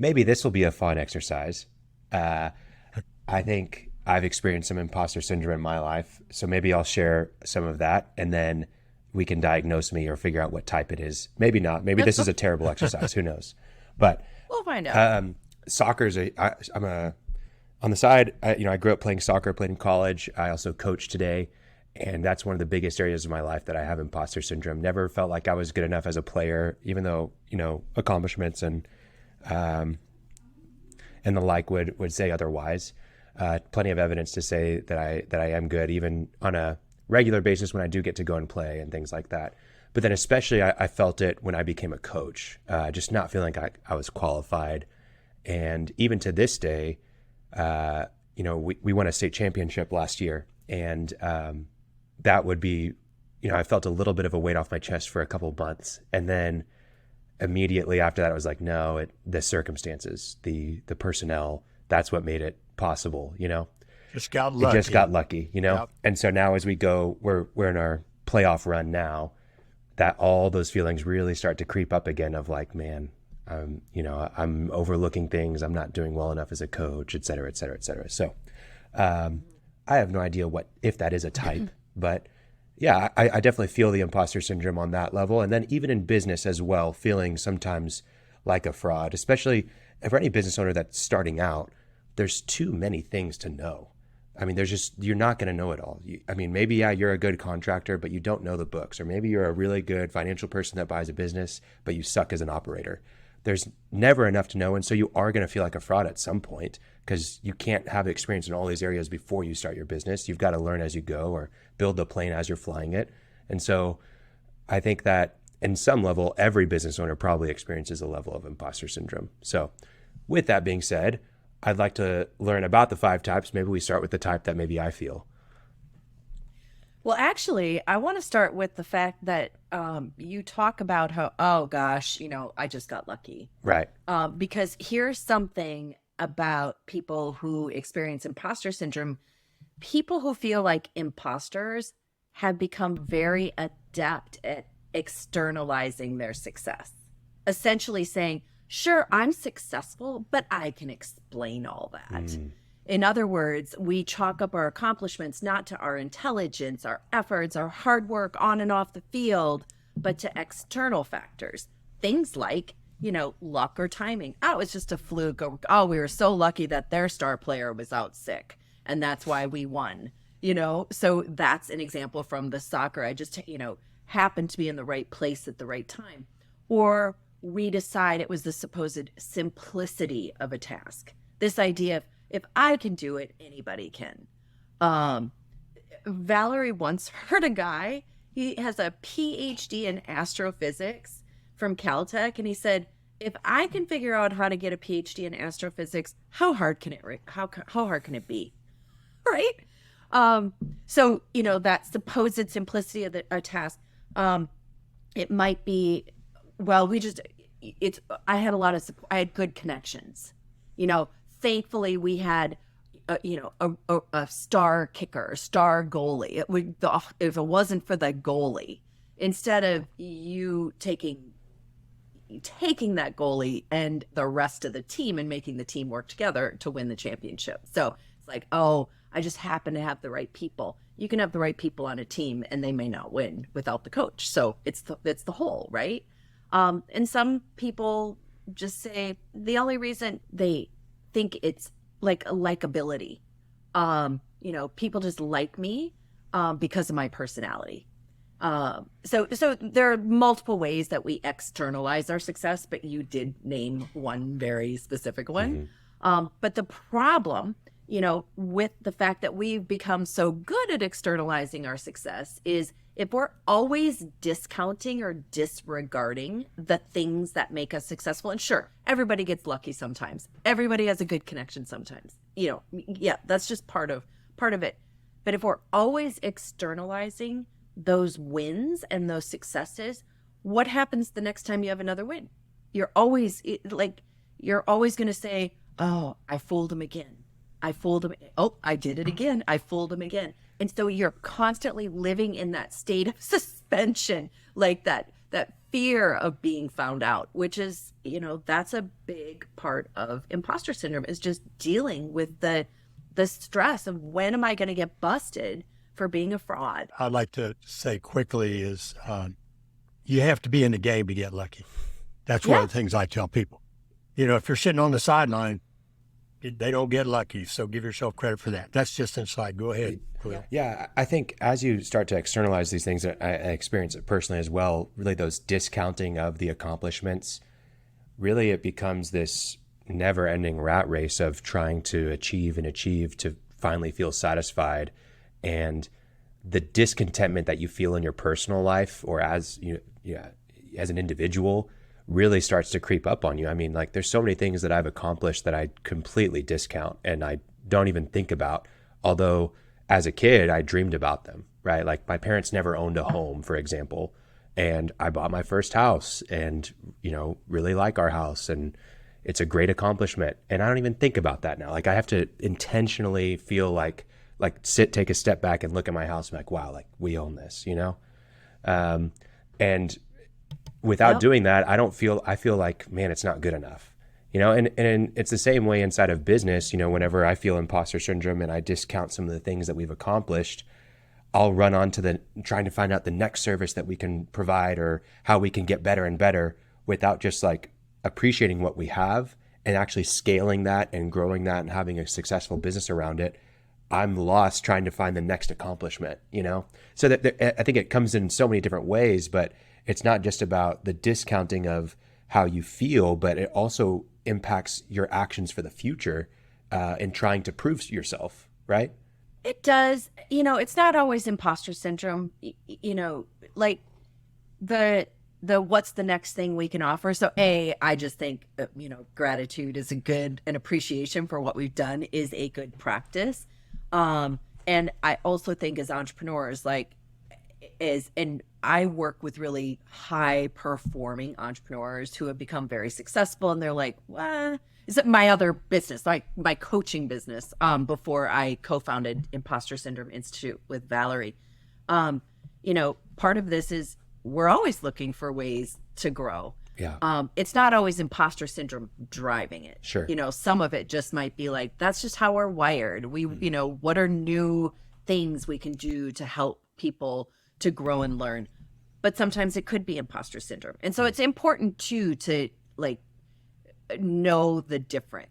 maybe this will be a fun exercise. Uh, I think I've experienced some imposter syndrome in my life, so maybe I'll share some of that, and then we can diagnose me or figure out what type it is. Maybe not. Maybe this is a terrible exercise. Who knows? But We'll find out. soccer's I'm a on the side. I grew up playing soccer, played in college. I also coach today, and that's one of the biggest areas of my life that I have imposter syndrome. Never felt like I was good enough as a player, even though accomplishments um, and the like would say otherwise. Plenty of evidence to say that I am good, even on a regular basis when I do get to go and play and things like that. But then especially I felt it when I became a coach, just not feeling like I was qualified. And even to this day, we won a state championship last year, and that would be, I felt a little bit of a weight off my chest for a couple of months, and then immediately after that, I was like, no, the circumstances, the personnel, that's what made it possible. Just got lucky. It just got lucky, Yep. And so now as we go, we're in our playoff run now, that all those feelings really start to creep up again of like, man, I'm overlooking things. I'm not doing well enough as a coach, et cetera, et cetera, et cetera. So I have no idea if that is a type, but yeah, I definitely feel the imposter syndrome on that level. And then even in business as well, feeling sometimes like a fraud, especially for any business owner that's starting out, there's too many things to know. I mean, you're not going to know it all. Maybe, yeah, you're a good contractor, but you don't know the books. Or maybe you're a really good financial person that buys a business, but you suck as an operator. There's never enough to know. And so you are going to feel like a fraud at some point because you can't have experience in all these areas before you start your business. You've got to learn as you go or build the plane as you're flying it. And so I think that in some level, every business owner probably experiences a level of imposter syndrome. So with that being said, I'd like to learn about the 5 types. Maybe we start with the type that maybe I feel. Well, actually, I want to start with the fact that you talk about how, oh gosh, I just got lucky. Right. Because here's something about people who experience imposter syndrome. People who feel like imposters have become very adept at externalizing their success, essentially saying, sure, I'm successful, but I can explain all that. In other words, we chalk up our accomplishments not to our intelligence, our efforts, our hard work on and off the field, but to external factors. Things like, luck or timing. Oh, it's just a fluke. Or, oh, we were so lucky that their star player was out sick, and that's why we won. So that's an example from the soccer. I just, happened to be in the right place at the right time. Or we decide it was the supposed simplicity of a task. This idea of, if I can do it, anybody can. Valerie once heard a guy, he has a PhD in astrophysics from Caltech, and he said, if I can figure out how to get a PhD in astrophysics, how hard can it be? Right? So, that supposed simplicity of a task, it might be, well, I had a lot of support. I had good connections. Thankfully we had, a star kicker, a star goalie. If it wasn't for the goalie, instead of you taking that goalie and the rest of the team and making the team work together to win the championship. So it's like, oh, I just happen to have the right people. You can have the right people on a team and they may not win without the coach. So it's the whole, right? And some people just say the only reason they think it's like a likability. People just like me because of my personality. So there are multiple ways that we externalize our success, but you did name one very specific one. But the problem, with the fact that we've become so good at externalizing our success is if we're always discounting or disregarding the things that make us successful, and sure, everybody gets lucky sometimes. Everybody has a good connection sometimes. Yeah, that's just part of it. But if we're always externalizing those wins and those successes, what happens the next time you have another win? You're always going to say, oh, I fooled him again. I fooled him. Oh, I did it again. I fooled him again. And so you're constantly living in that state of suspension, like that fear of being found out, which is, that's a big part of imposter syndrome, is just dealing with the stress of when am I going to get busted for being a fraud. I'd like to say quickly is you have to be in the game to get lucky. That's one of the things I tell people. If you're sitting on the sideline, they don't get lucky. So give yourself credit for that. That's just inside. Go ahead. Yeah, I think as you start to externalize these things, I experience it personally as well, really those discounting of the accomplishments, really it becomes this never-ending rat race of trying to achieve to finally feel satisfied. And the discontentment that you feel in your personal life or as an individual really starts to creep up on you. I mean, like there's so many things that I've accomplished that I completely discount and I don't even think about, although as a kid, I dreamed about them, right? Like my parents never owned a home, for example, and I bought my first house and, really like our house and it's a great accomplishment. And I don't even think about that now. Like I have to intentionally feel like take a step back and look at my house and be like, wow, like we own this, and without doing that, I feel like, man, it's not good enough. And it's the same way inside of business. Whenever I feel imposter syndrome and I discount some of the things that we've accomplished, I'll run on to trying to find out the next service that we can provide or how we can get better and better without just like appreciating what we have and actually scaling that and growing that and having a successful business around it. I'm lost trying to find the next accomplishment, So that I think it comes in so many different ways, but it's not just about the discounting of how you feel, but it also impacts your actions for the future in trying to prove yourself, right? It does. It's not always imposter syndrome, like the what's the next thing we can offer. So I just think, gratitude is an appreciation for what we've done is a good practice. And I also think as entrepreneurs, and I work with really high performing entrepreneurs who have become very successful and they're like, what? Is it my other business, like my coaching business, before I co-founded Imposter Syndrome Institute with Valerie. Part of this is we're always looking for ways to grow. Yeah. It's not always imposter syndrome driving it. Sure. Some of it just might be like, that's just how we're wired. We, what are new things we can do to help people to grow and learn? But sometimes it could be imposter syndrome. And so it's important too, to know the difference.